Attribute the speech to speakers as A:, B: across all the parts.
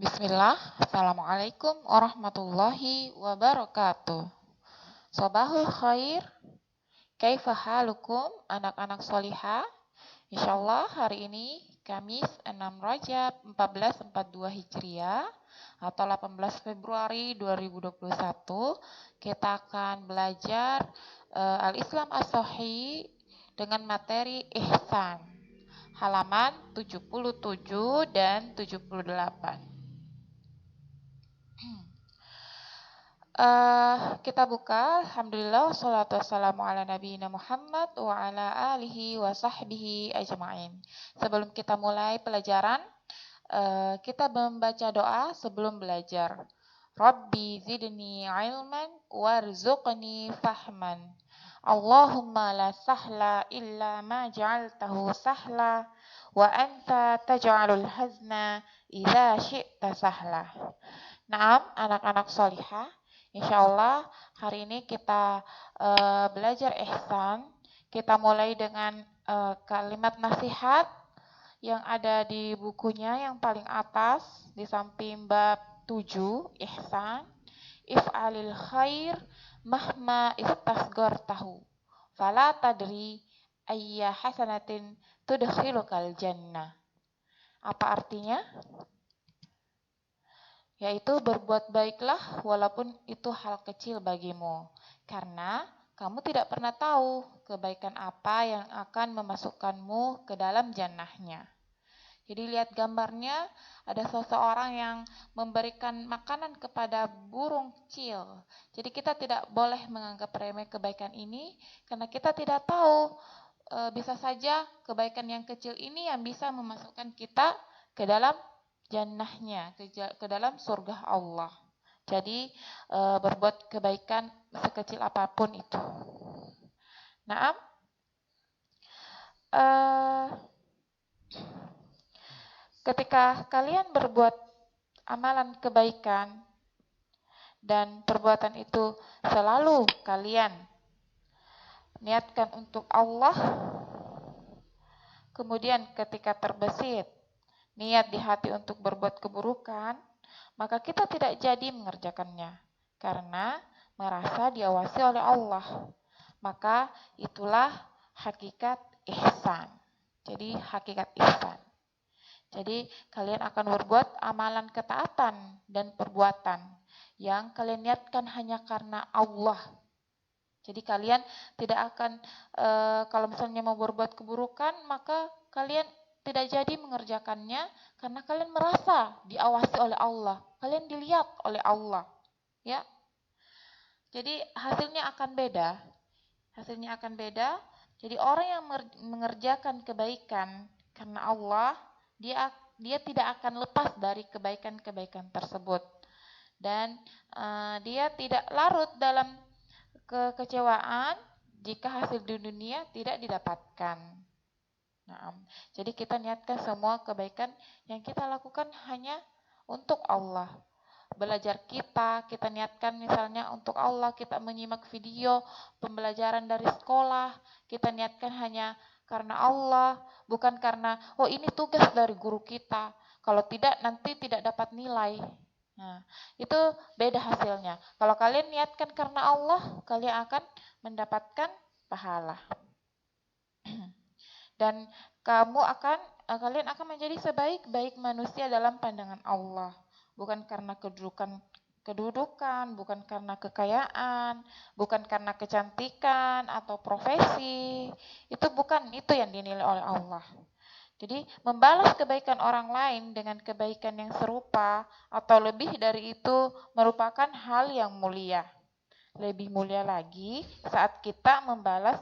A: Bismillah, Assalamualaikum warahmatullahi wabarakatuh. Sobahul khair, kaifa halukum anak-anak solihah? Insyaallah hari ini Kamis 6 Rajab 1442 Hijriah atau 18 Februari 2021 kita akan belajar Al-Islam As-Sahih dengan materi ihsan halaman 77 dan 78. Kita buka, Alhamdulillah, wassalatu wassalamu ala nabiyina Muhammad wa ala alihi wa sahbihi ajma'in. Sebelum kita mulai pelajaran, kita membaca doa sebelum belajar. Rabbi zidni ilman warzuqni fahman. Allahumma la sahla illa ma ja'altahu sahla wa anta taj'alul hazna idza syi'ta sahla. Naam, anak-anak solihah. Insyaallah hari ini kita belajar ihsan. Kita mulai dengan kalimat nasihat yang ada di bukunya yang paling atas di samping bab 7 ihsan. If'alil khair mahma istasghartahu fala tadri ayya hasanatin tudkhilukal jannah. Apa artinya? Yaitu berbuat baiklah walaupun itu hal kecil bagimu, karena kamu tidak pernah tahu kebaikan apa yang akan memasukkanmu ke dalam jannahnya. Jadi lihat gambarnya, ada seseorang yang memberikan makanan kepada burung kecil. Jadi kita tidak boleh menganggap remeh kebaikan ini, karena kita tidak tahu, bisa saja kebaikan yang kecil ini yang bisa memasukkan kita ke dalam jannahnya, ke dalam surga Allah. Jadi berbuat kebaikan sekecil apapun itu. Naam, ketika kalian berbuat amalan kebaikan dan perbuatan itu selalu kalian niatkan untuk Allah, kemudian ketika terbesit niat di hati untuk berbuat keburukan, maka kita tidak jadi mengerjakannya karena merasa diawasi oleh Allah. Maka itulah hakikat ihsan. Jadi hakikat ihsan. Jadi kalian akan berbuat amalan ketaatan dan perbuatan yang kalian niatkan hanya karena Allah. Jadi kalian tidak akan, kalau misalnya mau berbuat keburukan, maka kalian tidak jadi mengerjakannya karena kalian merasa diawasi oleh Allah, kalian dilihat oleh Allah, ya. Jadi hasilnya akan beda. Jadi orang yang mengerjakan kebaikan karena Allah, dia tidak akan lepas dari kebaikan-kebaikan tersebut, dan dia tidak larut dalam kekecewaan jika hasil di dunia tidak didapatkan. Nah, jadi kita niatkan semua kebaikan yang kita lakukan hanya untuk Allah. Belajar kita niatkan misalnya untuk Allah, kita menyimak video pembelajaran dari sekolah, kita niatkan hanya karena Allah, bukan karena, oh ini tugas dari guru kita, kalau tidak nanti tidak dapat nilai. Nah, itu beda hasilnya. Kalau kalian niatkan karena Allah, kalian akan mendapatkan pahala. Dan kalian akan menjadi sebaik-baik manusia dalam pandangan Allah, bukan karena kedudukan, bukan karena kekayaan, bukan karena kecantikan atau profesi. Itu bukan itu yang dinilai oleh Allah. Jadi membalas kebaikan orang lain dengan kebaikan yang serupa atau lebih dari itu merupakan hal yang mulia. Lebih mulia lagi saat kita membalas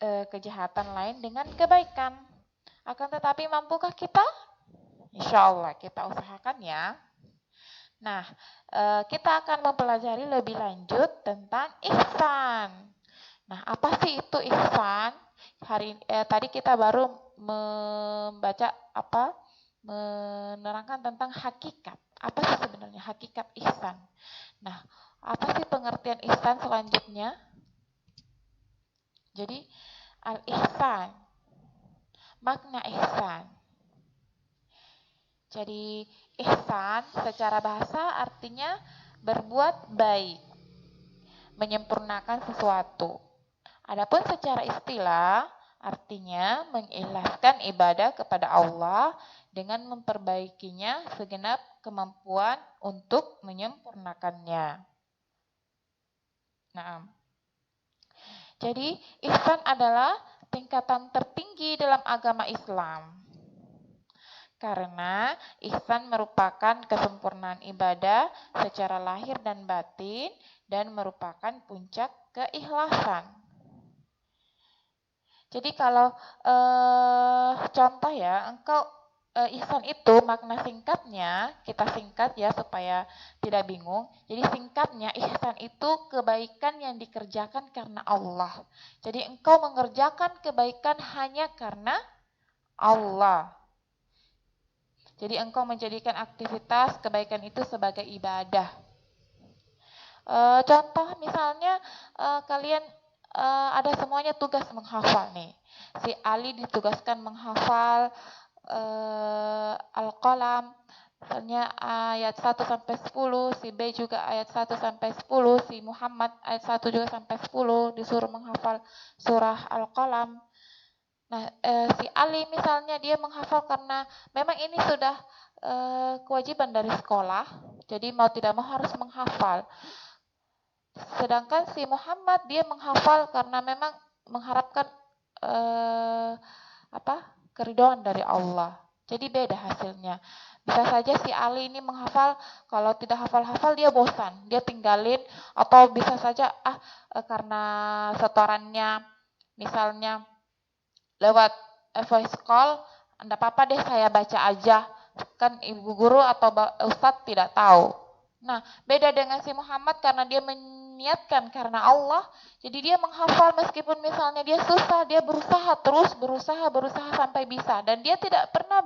A: kejahatan lain dengan kebaikan. Akan tetapi mampukah kita? Insya Allah kita usahakan ya. Nah, kita akan mempelajari lebih lanjut tentang ihsan. Nah, apa sih itu ihsan? Tadi kita baru menerangkan tentang hakikat. Apa sih sebenarnya hakikat ihsan? Nah, apa sih pengertian ihsan selanjutnya? Jadi al-ihsan, makna ihsan. Jadi ihsan secara bahasa artinya berbuat baik, menyempurnakan sesuatu. Adapun secara istilah artinya mengikhlaskan ibadah kepada Allah dengan memperbaikinya segenap kemampuan untuk menyempurnakannya. Nah, jadi ihsan adalah tingkatan tertinggi dalam agama Islam. Karena ihsan merupakan kesempurnaan ibadah secara lahir dan batin dan merupakan puncak keikhlasan. Jadi kalau contoh ya, engkau ihsan itu makna singkatnya, kita singkat ya supaya tidak bingung. Jadi singkatnya ihsan itu kebaikan yang dikerjakan karena Allah. Jadi engkau mengerjakan kebaikan hanya karena Allah. Jadi engkau menjadikan aktivitas kebaikan itu sebagai ibadah. Contoh misalnya kalian ada semuanya tugas menghafal nih. Si Ali ditugaskan menghafal Al-Qalam, misalnya ayat 1 sampai 10, si B juga ayat 1 sampai 10, si Muhammad ayat 1 juga sampai 10 disuruh menghafal surah Al-Qalam. Nah, si Ali misalnya dia menghafal karena memang ini sudah kewajiban dari sekolah, jadi mau tidak mau harus menghafal. Sedangkan si Muhammad dia menghafal karena memang mengharapkan keridhaan dari Allah. Jadi beda hasilnya. Bisa saja si Ali ini menghafal, kalau tidak hafal-hafal dia bosan, dia tinggalin, atau bisa saja karena setorannya misalnya lewat voice call, enggak apa-apa deh saya baca aja, kan ibu guru atau ustadz tidak tahu. Nah, beda dengan si Muhammad karena dia niatkan karena Allah, jadi dia menghafal meskipun misalnya dia susah, dia berusaha terus, berusaha sampai bisa, dan dia tidak pernah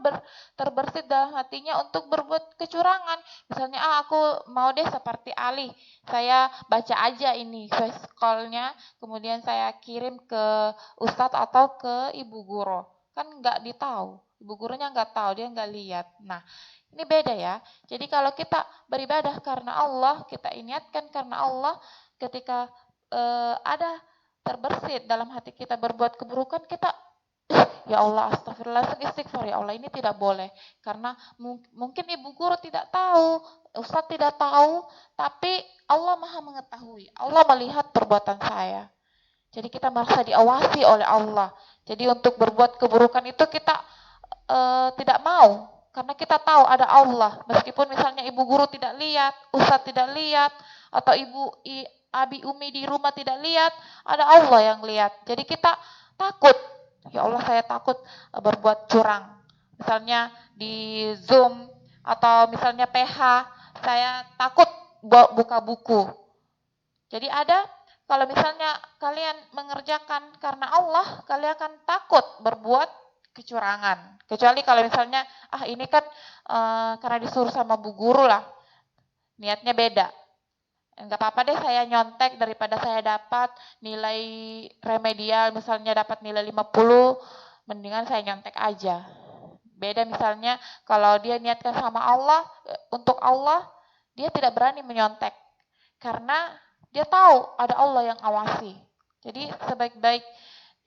A: terbersit dalam hatinya untuk berbuat kecurangan. Misalnya, aku mau deh seperti Ali, saya baca aja ini voice call-nya, kemudian saya kirim ke ustadz atau ke ibu guru, kan nggak ditahu, ibu gurunya nggak tahu, dia nggak lihat. Nah, ini beda ya. Jadi kalau kita beribadah karena Allah, kita niatkan karena Allah, ketika ada terbersit dalam hati kita berbuat keburukan, kita ya Allah, astagfirullah, istighfar, ya Allah, ini tidak boleh. Karena mungkin ibu guru tidak tahu, ustadz tidak tahu, tapi Allah maha mengetahui. Allah melihat perbuatan saya. Jadi kita merasa diawasi oleh Allah. Jadi untuk berbuat keburukan itu kita tidak mau, karena kita tahu ada Allah. Meskipun misalnya ibu guru tidak lihat, ustadz tidak lihat, atau abi umi di rumah tidak lihat, ada Allah yang lihat. Jadi kita takut. Ya Allah, saya takut berbuat curang. Misalnya di Zoom atau misalnya PH, saya takut buka buku. Jadi kalau misalnya kalian mengerjakan karena Allah, kalian akan takut berbuat kecurangan. Kecuali kalau misalnya, ini kan karena disuruh sama bu guru lah, niatnya beda. Enggak apa-apa deh saya nyontek daripada saya dapat nilai remedial, misalnya dapat nilai 50, mendingan saya nyontek aja. Beda misalnya kalau dia niatkan sama Allah, untuk Allah, dia tidak berani menyontek. Karena dia tahu ada Allah yang awasi. Jadi sebaik-baik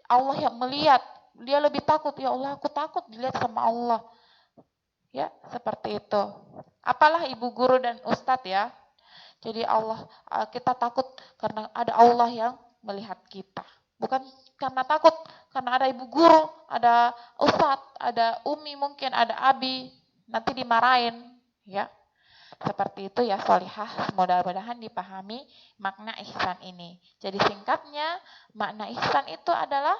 A: Allah yang melihat, dia lebih takut, ya Allah aku takut dilihat sama Allah. Ya, seperti itu. Apalah ibu guru dan ustadz ya. Jadi kita takut karena ada Allah yang melihat kita. Bukan karena takut, karena ada ibu guru, ada ustadz, ada umi mungkin, ada abi, nanti dimarahin. Ya, seperti itu ya Solihah, mudah-mudahan dipahami makna ihsan ini. Jadi singkatnya, makna ihsan itu adalah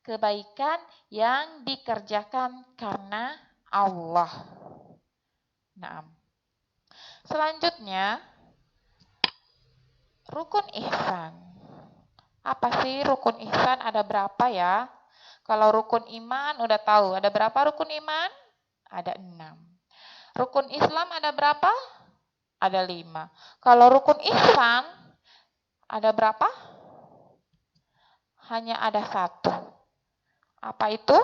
A: kebaikan yang dikerjakan karena Allah. Nah, selanjutnya, rukun ihsan. Apa sih rukun ihsan? Ada berapa ya? Kalau rukun iman udah tahu, ada berapa rukun iman? Ada 6. Rukun Islam ada berapa? Ada 5. Kalau rukun ihsan ada berapa? Hanya ada 1. Apa itu?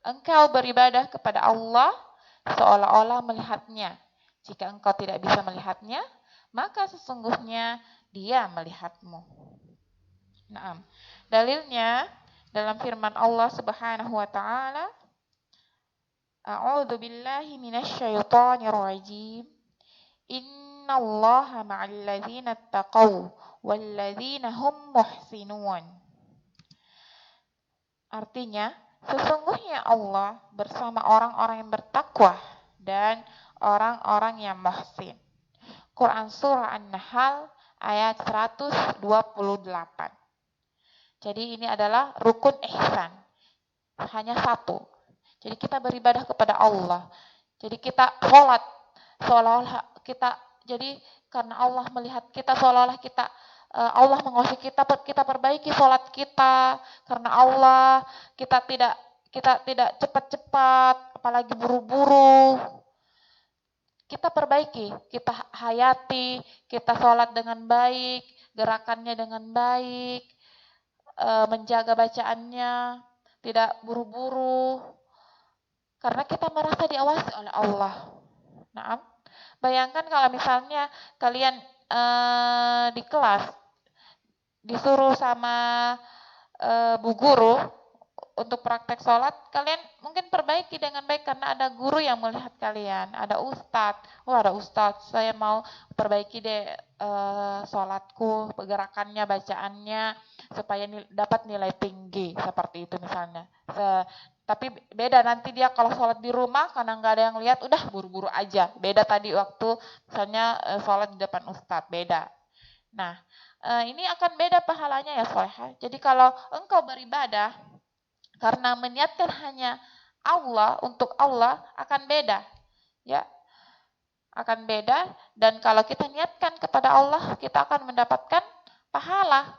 A: Engkau beribadah kepada Allah seolah-olah melihatnya. Jika engkau tidak bisa melihatnya, maka sesungguhnya dia melihatmu. Nah, dalilnya dalam firman Allah Subhanahu wa taala, A'udzu billahi minasyaitonir rajim. Innallaha ma'al ladzina taqaw wal ladzina hum muhsinun. Artinya, sesungguhnya Allah bersama orang-orang yang bertakwa dan orang-orang yang muhsin. Quran Surah An-Nahl ayat 128. Jadi ini adalah rukun ihsan. Hanya satu. Jadi kita beribadah kepada Allah. Jadi kita sholat seolah-olah kita, jadi karena Allah melihat kita seolah-olah kita, Allah mengasihi kita perbaiki sholat kita karena Allah, kita tidak cepat-cepat, apalagi buru-buru. Kita perbaiki, kita hayati, kita sholat dengan baik, gerakannya dengan baik, menjaga bacaannya, tidak buru-buru, karena kita merasa diawasi oleh Allah. Nah, bayangkan kalau misalnya kalian di kelas disuruh sama bu guru untuk praktek sholat, kalian mungkin perbaiki dengan baik karena ada guru yang melihat kalian, ada ustadz. Ada ustadz, saya mau perbaiki deh sholatku, pergerakannya, bacaannya, supaya dapat nilai tinggi, seperti itu misalnya. Tapi beda nanti dia kalau sholat di rumah, karena nggak ada yang lihat, udah buru-buru aja. Beda tadi waktu misalnya sholat di depan ustadz, beda. Nah, ini akan beda pahalanya ya Solehah. Jadi kalau engkau beribadah karena meniatkan hanya Allah, untuk Allah, akan beda. Ya, akan beda. Dan kalau kita niatkan kepada Allah, kita akan mendapatkan pahala.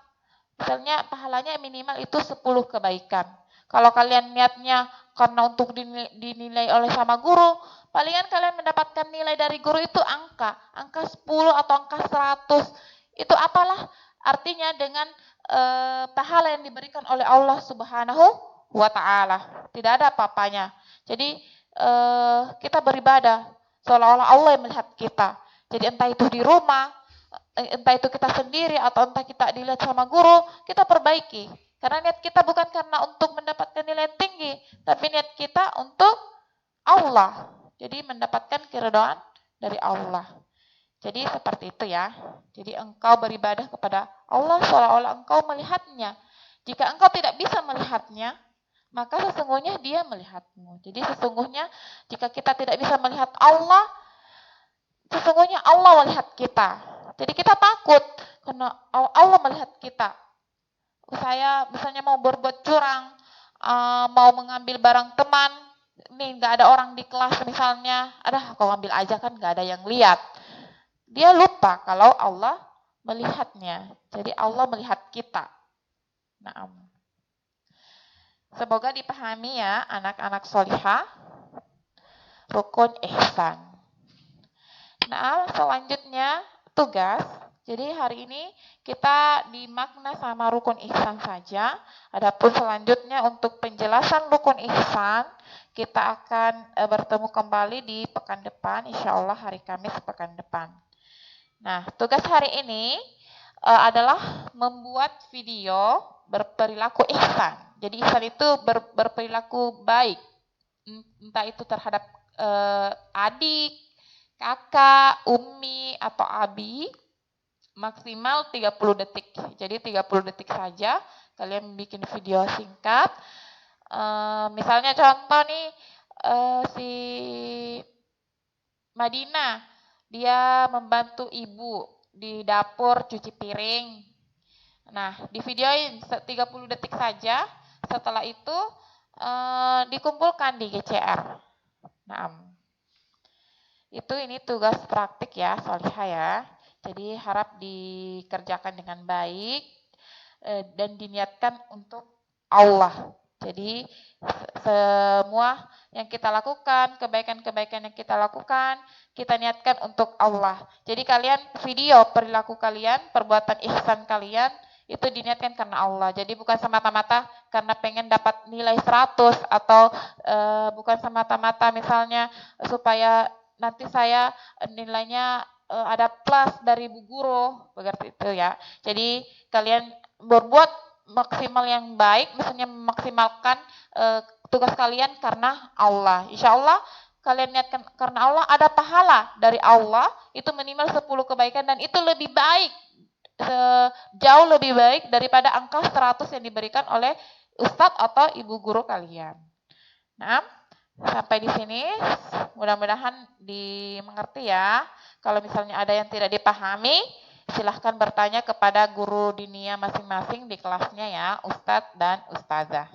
A: Misalnya pahalanya minimal itu 10 kebaikan. Kalau kalian niatnya karena untuk dinilai oleh sama guru, palingan kalian mendapatkan nilai dari guru itu angka 10 atau angka 100. Itu apalah artinya dengan pahala yang diberikan oleh Allah Subhanahu wa ta'ala. Tidak ada apa-apanya. Jadi kita beribadah seolah-olah Allah yang melihat kita. Jadi entah itu di rumah, entah itu kita sendiri, atau entah kita dilihat sama guru, kita perbaiki. Karena niat kita bukan karena untuk mendapatkan nilai tinggi, tapi niat kita untuk Allah. Jadi mendapatkan keridhaan dari Allah. Jadi seperti itu ya. Jadi engkau beribadah kepada Allah seolah-olah engkau melihatnya. Jika engkau tidak bisa melihatnya, maka sesungguhnya dia melihatmu. Jadi sesungguhnya jika kita tidak bisa melihat Allah, sesungguhnya Allah melihat kita. Jadi kita takut karena Allah melihat kita. Saya misalnya mau berbuat curang, mau mengambil barang teman, nih nggak ada orang di kelas misalnya, kau ambil aja kan nggak ada yang lihat. Dia lupa kalau Allah melihatnya. Jadi Allah melihat kita. Nah, semoga dipahami ya anak-anak solihah, rukun ihsan. Nah, selanjutnya tugas. Jadi hari ini kita dimakna sama rukun ihsan saja. Adapun selanjutnya untuk penjelasan rukun ihsan, kita akan bertemu kembali di pekan depan, insya Allah hari Kamis pekan depan. Nah, tugas hari ini adalah membuat video berperilaku ihsan. Jadi ihsan itu berperilaku baik, entah itu terhadap adik, kakak, umi, atau abi, maksimal 30 detik. Jadi 30 detik saja kalian bikin video singkat. Misalnya contoh nih, si Madinah, dia membantu ibu di dapur cuci piring. Nah, di videoin 30 detik saja. Setelah itu dikumpulkan di GCR. Nah, ini tugas praktik ya, solihah ya. Jadi harap dikerjakan dengan baik dan diniatkan untuk Allah. Jadi semua yang kita lakukan, kebaikan-kebaikan yang kita lakukan, kita niatkan untuk Allah. Jadi kalian video perilaku kalian, perbuatan ihsan kalian, itu diniatkan karena Allah. Jadi bukan semata-mata karena pengen dapat nilai 100 atau bukan semata-mata misalnya supaya nanti saya nilainya ada plus dari Bu Guru, begitu itu ya. Jadi kalian berbuat maksimal yang baik, misalnya memaksimalkan tugas kalian karena Allah. Insya Allah kalian niatkan karena Allah, ada pahala dari Allah, itu minimal 10 kebaikan, dan itu lebih baik, jauh lebih baik daripada angka 100 yang diberikan oleh ustadz atau ibu guru kalian. Nah, sampai di sini mudah-mudahan dimengerti ya. Kalau misalnya ada yang tidak dipahami, silahkan bertanya kepada guru dinia masing-masing di kelasnya ya, ustadz dan ustazah.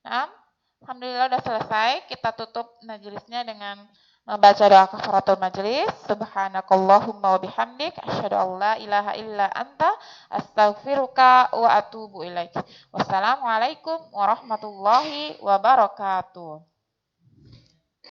A: Nah, alhamdulillah udah selesai. Kita tutup majelisnya dengan membaca doa kafaratul majelis. Subhanakallahumma wa bihamdik asyhadu an la ilaha illa anta astaghfiruka wa atubu ilaik. Wassalamualaikum warahmatullahi wabarakatuh.